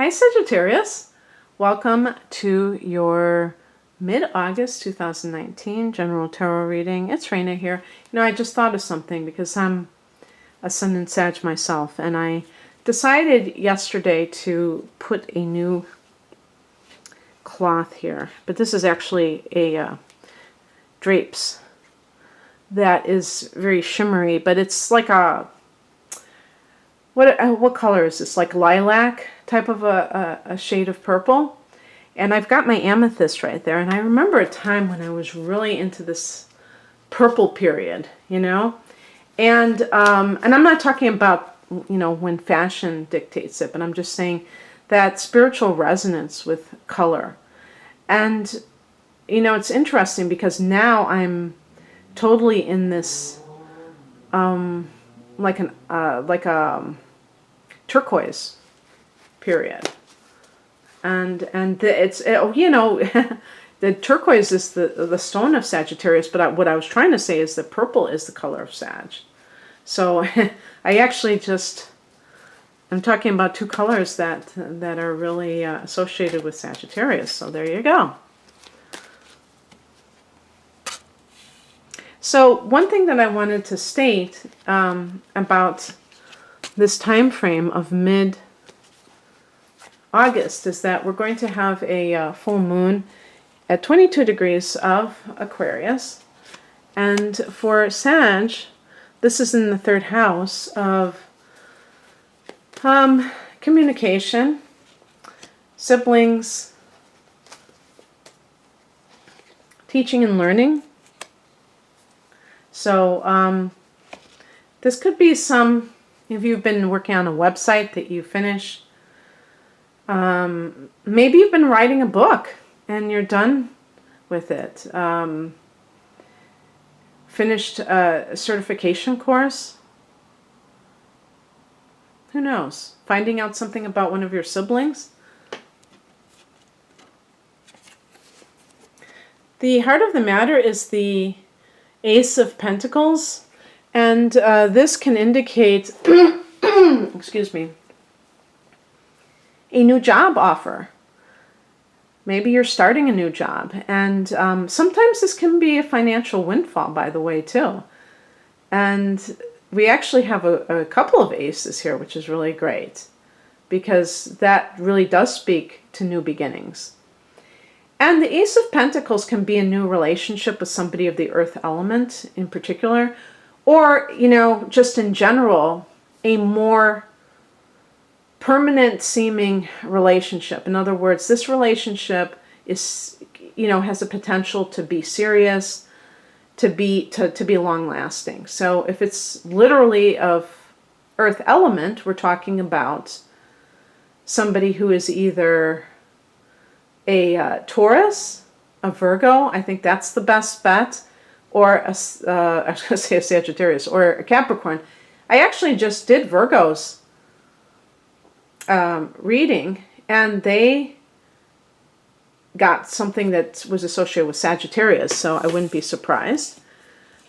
Hi Sagittarius, welcome to your mid-August 2019 general tarot reading. It's Raina here. I just thought of something because I'm a Sun and Sag myself, and I decided yesterday to put a new cloth here, but this is actually a drapes that is very shimmery, but it's like a what color is this? Like lilac type of a shade of purple. And I've got my amethyst right there. And I remember a time when I was really into this purple period, And I'm not talking about, when fashion dictates it, but I'm just saying that spiritual resonance with color. And, it's interesting because now I'm totally in this, like a turquoise period, and the turquoise is the stone of Sagittarius, but what I was trying to say is that purple is the color of Sag. So I actually I'm talking about two colors that are really associated with Sagittarius. So there you go. So one thing that I wanted to state about this time frame of mid-August is that we're going to have a full moon at 22 degrees of Aquarius. And for Sag, this is in the third house of communication, siblings, teaching and learning. So this could be if you've been working on a website that you finish. Maybe you've been writing a book and you're done with it. Finished a certification course. Who knows? Finding out something about one of your siblings. The heart of the matter is the Ace of Pentacles, and this can indicate, excuse me, a new job offer. Maybe you're starting a new job, and sometimes this can be a financial windfall, by the way, too. And we actually have a couple of aces here, which is really great, because that really does speak to new beginnings. And the Ace of Pentacles can be a new relationship with somebody of the earth element in particular, or, just in general, a more permanent seeming relationship. In other words, this relationship is, has a potential to be serious, to be long lasting. So if it's literally of earth element, we're talking about somebody who is either a Taurus, a Virgo, I think that's the best bet, or I was going to say a Sagittarius, or a Capricorn. I actually just did Virgo's reading, and they got something that was associated with Sagittarius, so I wouldn't be surprised.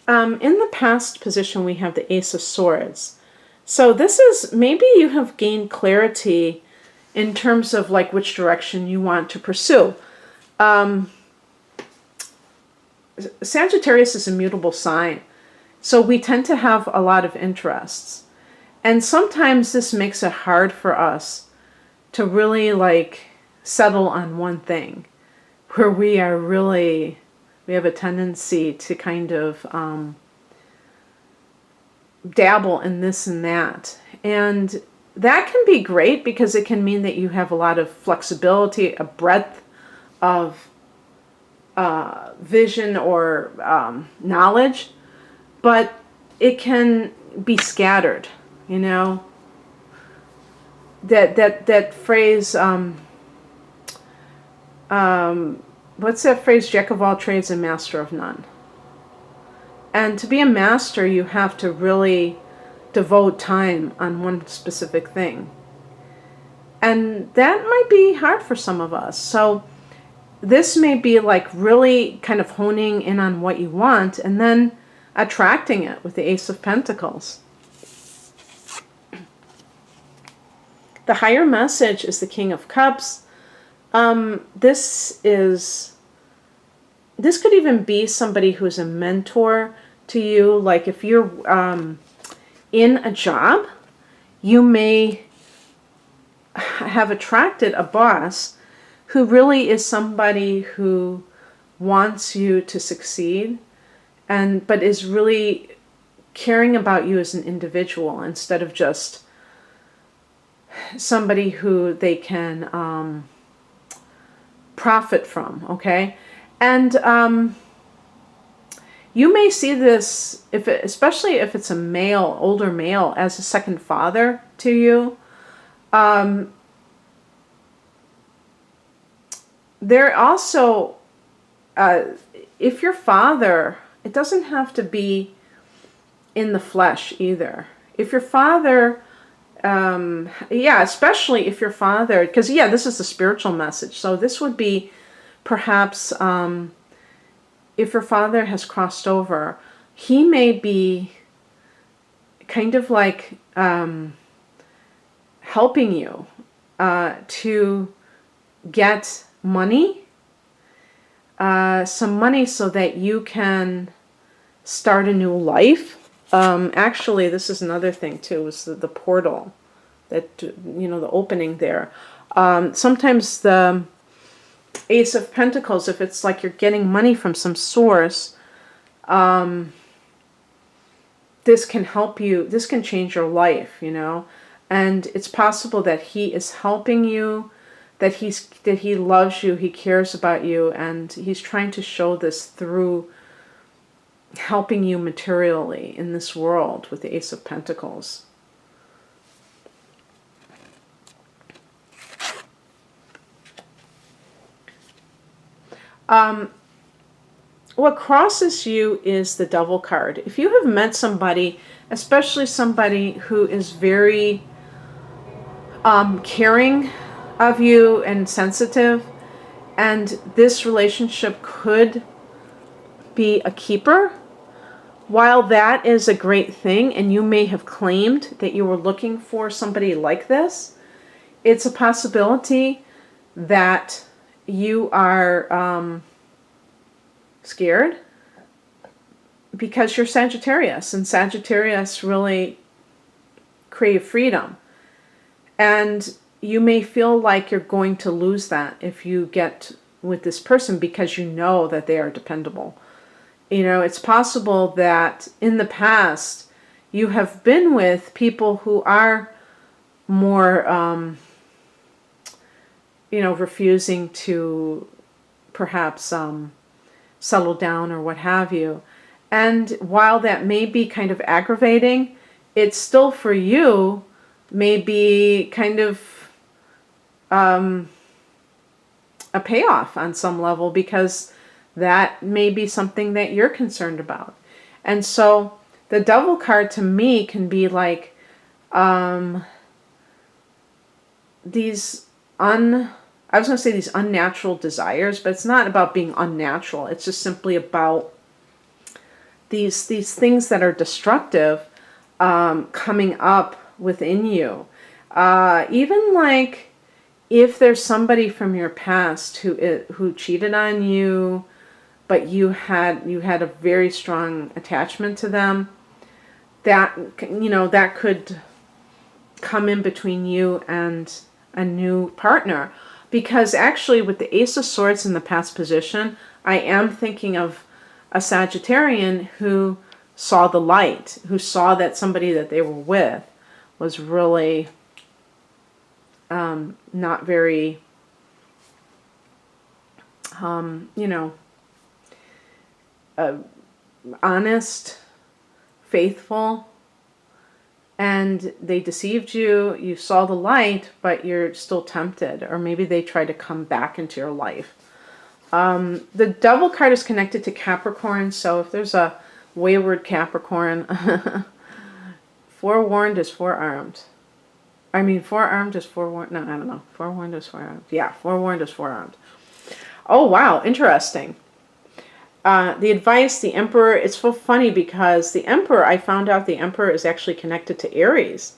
In the past position, we have the Ace of Swords. So this is, maybe you have gained clarity in terms of like which direction you want to pursue. Sagittarius is a mutable sign, so we tend to have a lot of interests. And sometimes this makes it hard for us to really settle on one thing, where we have a tendency to kind of dabble in this and that. And that can be great because it can mean that you have a lot of flexibility, a breadth of vision or knowledge, but it can be scattered, That phrase, what's that phrase? Jack of all trades and master of none. And to be a master, you have to really devote time on one specific thing. And that might be hard for some of us. So this may be really kind of honing in on what you want and then attracting it with the Ace of Pentacles. The higher message is the King of Cups. This could even be somebody who's a mentor to you. Like if you're in a job, you may have attracted a boss who really is somebody who wants you to succeed, but is really caring about you as an individual instead of just somebody who they can profit from, okay? And you may see this, especially if it's a male, older male, as a second father to you. There also, if your father, it doesn't have to be in the flesh either. If your father, especially if your father, because this is the spiritual message. So this would be perhaps if your father has crossed over, he may be kind of like helping you to get money, some money so that you can start a new life. Actually, this is another thing too, is the portal, that, the opening there. Sometimes the Ace of Pentacles, if it's like you're getting money from some source, this can help you, this can change your life, and it's possible that he is helping you, that he loves you, he cares about you, and he's trying to show this through helping you materially in this world with the Ace of Pentacles. What crosses you is the Devil card. If you have met somebody, especially somebody who is very caring of you and sensitive, and this relationship could be a keeper, while that is a great thing, and you may have claimed that you were looking for somebody like this, it's a possibility that you are scared because you're Sagittarius, and Sagittarius really crave freedom. And you may feel like you're going to lose that if you get with this person, because you know that they are dependable. It's possible that in the past you have been with people who are more, refusing to perhaps settle down or what have you. And while that may be kind of aggravating, it's still for you may be kind of a payoff on some level, because that may be something that you're concerned about. And so the Devil card to me can be like these these unnatural desires, but it's not about being unnatural. It's just simply about these things that are destructive coming up within you. Even like if there's somebody from your past who cheated on you, but you had a very strong attachment to them, that that could come in between you and a new partner. Because actually with the Ace of Swords in the past position, I am thinking of a Sagittarian who saw the light, who saw that somebody that they were with was really not very, honest, faithful, and they deceived you. You saw the light, but you're still tempted, or maybe they try to come back into your life. The Devil card is connected to Capricorn, so if there's a wayward Capricorn, forewarned is forearmed. I mean, forearmed is forewarned. No, I don't know. Forewarned is forearmed. Yeah, forewarned is forearmed. Oh, wow. Interesting. The advice, the Emperor, it's so funny because the Emperor, I found out the Emperor is actually connected to Aries.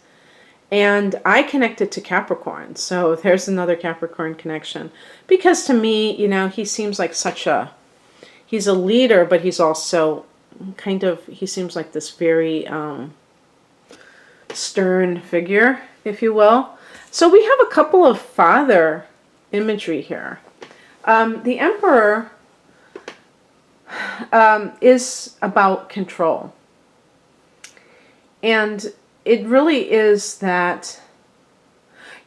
And I connected to Capricorn. So there's another Capricorn connection. Because to me, you know, he seems like he's a leader, but he's also he seems like this very stern figure, if you will. So we have a couple of father imagery here. The Emperor is about control. And it really is that,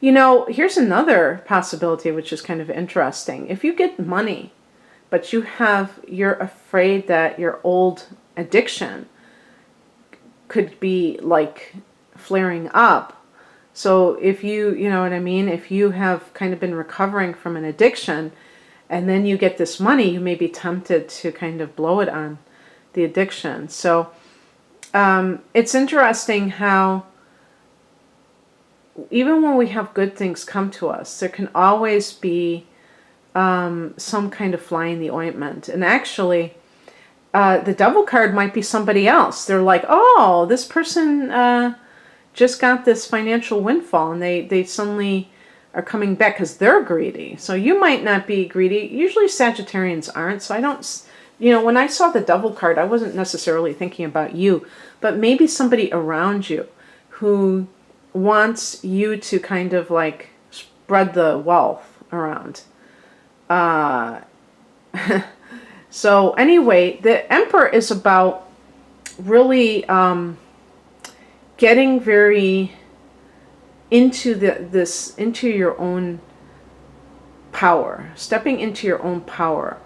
you know, here's another possibility which is kind of interesting. If you get money, but you're afraid that your old addiction could be like flaring up. So if you know what I mean, if you have kind of been recovering from an addiction and then you get this money, you may be tempted to kind of blow it on the addiction. So it's interesting how even when we have good things come to us, there can always be some kind of fly in the ointment. And actually, the devil card might be somebody else. They're like, oh, this person just got this financial windfall, and they suddenly are coming back because they're greedy. So you might not be greedy. Usually Sagittarians aren't. So I don't, you know, when I saw the devil card, I wasn't necessarily thinking about you, but maybe somebody around you who wants you to kind of like spread the wealth around. So anyway, the Emperor is about really getting very into into your own power, stepping into your own power,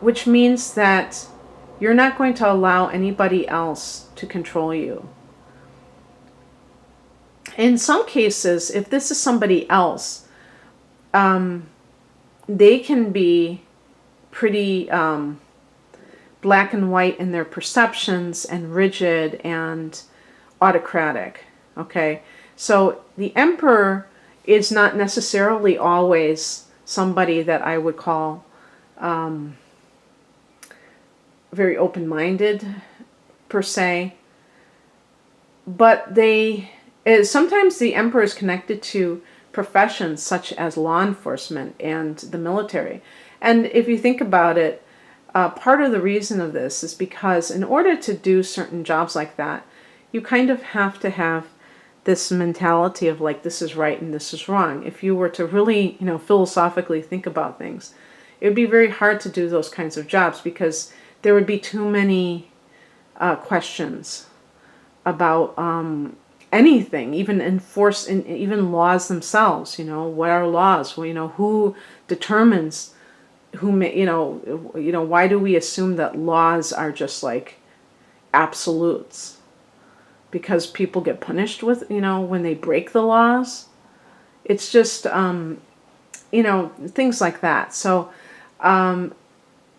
which means that you're not going to allow anybody else to control you. In some cases, if this is somebody else, they can be pretty black and white in their perceptions and rigid and autocratic. Okay, so the Emperor is not necessarily always somebody that I would call very open-minded per se, but sometimes the Emperor is connected to professions such as law enforcement and the military. And if you think about it, part of the reason of this is because in order to do certain jobs like that, you kind of have to have this mentality of like, this is right and this is wrong. If you were to really, you know, philosophically think about things, it would be very hard to do those kinds of jobs because there would be too many questions about anything, even even laws themselves. You know, what are laws? Well, you know, who determines who may, you know, why do we assume that laws are just like absolutes? Because people get punished with, you know, when they break the laws. It's just, you know, things like that. So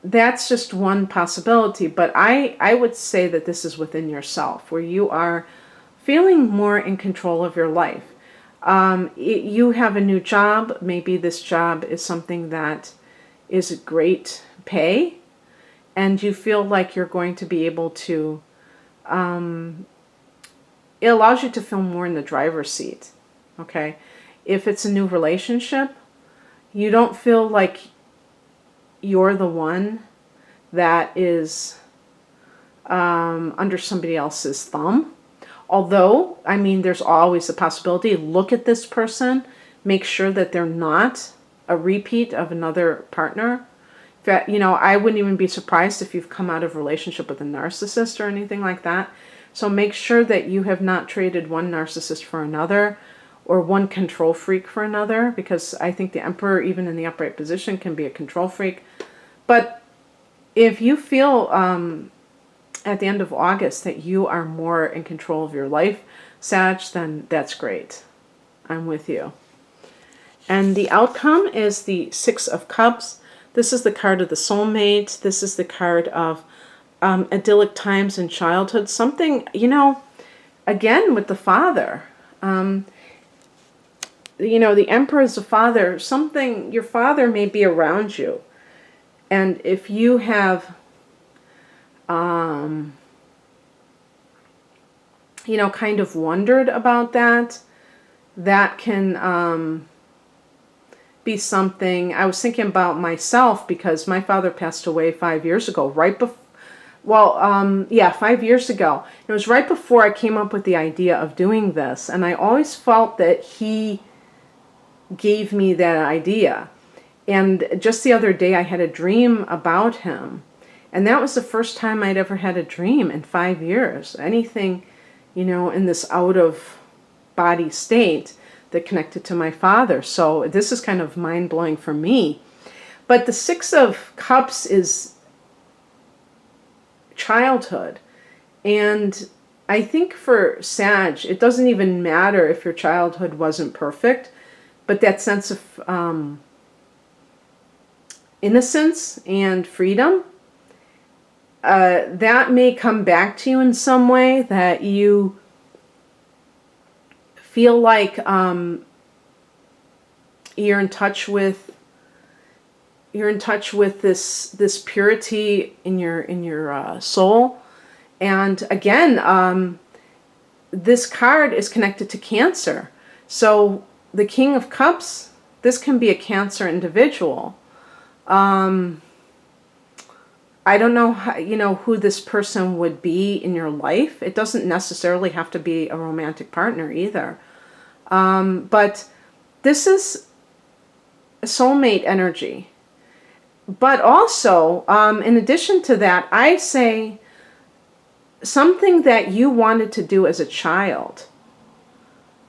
that's just one possibility. But I would say that this is within yourself, where you are feeling more in control of your life. You have a new job. Maybe this job is something that is a great pay, and you feel like you're going to be able to, it allows you to feel more in the driver's seat, okay? If it's a new relationship, you don't feel like you're the one that is under somebody else's thumb. Although, I mean, there's always a possibility. Look at this person. Make sure that they're not a repeat of another partner. You know, I wouldn't even be surprised if you've come out of a relationship with a narcissist or anything like that. So make sure that you have not traded one narcissist for another or one control freak for another, because I think the Emperor, even in the upright position, can be a control freak. But if you feel at the end of August that you are more in control of your life, Sag, then that's great. I'm with you. And the outcome is the Six of Cups. This is the card of the soulmate. This is the card of idyllic times in childhood. Something, you know, again with the father. You know, the Emperor is a father. Something, your father may be around you. And if you have, kind of wondered about that, that can be something. I was thinking about myself because my father passed away 5 years ago, right before, well, yeah, 5 years ago. It was right before I came up with the idea of doing this, and I always felt that he gave me that idea. And just the other day I had a dream about him, and that was the first time I'd ever had a dream in 5 years. Anything, in this out of body state that connected to my father. So this is kind of mind-blowing for me. But the Six of Cups is childhood. And I think for Sag, it doesn't even matter if your childhood wasn't perfect, but that sense of innocence and freedom, that may come back to you in some way, that you feel like you're in touch with this purity in your soul. And again, this card is connected to Cancer. So the King of Cups, this can be a Cancer individual. I don't know how, who this person would be in your life. It doesn't necessarily have to be a romantic partner either. But this is a soulmate energy. But also, in addition to that, I say something that you wanted to do as a child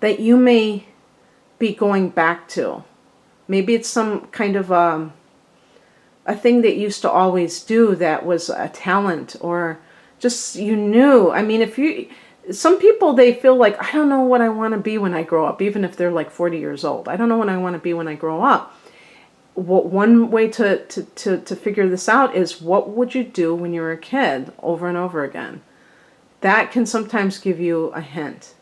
that you may be going back to. Maybe it's some kind of a thing that you used to always do that was a talent, or just you knew. I mean, some people, they feel like, I don't know what I want to be when I grow up, even if they're like 40 years old. I don't know what I want to be when I grow up. One way to figure this out is, what would you do when you were a kid over and over again? That can sometimes give you a hint.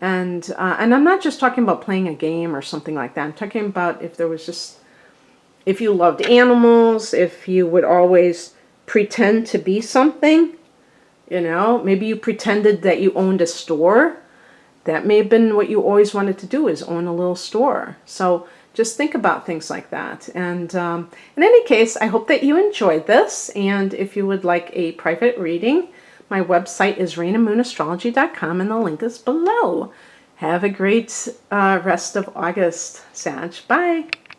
And I'm not just talking about playing a game or something like that. I'm talking about if you loved animals, if you would always pretend to be something, maybe you pretended that you owned a store. That may have been what you always wanted to do, is own a little store. So just think about things like that. And in any case, I hope that you enjoyed this. And if you would like a private reading, my website is rainamoonastrology.com, and the link is below. Have a great rest of August, Sag. Bye.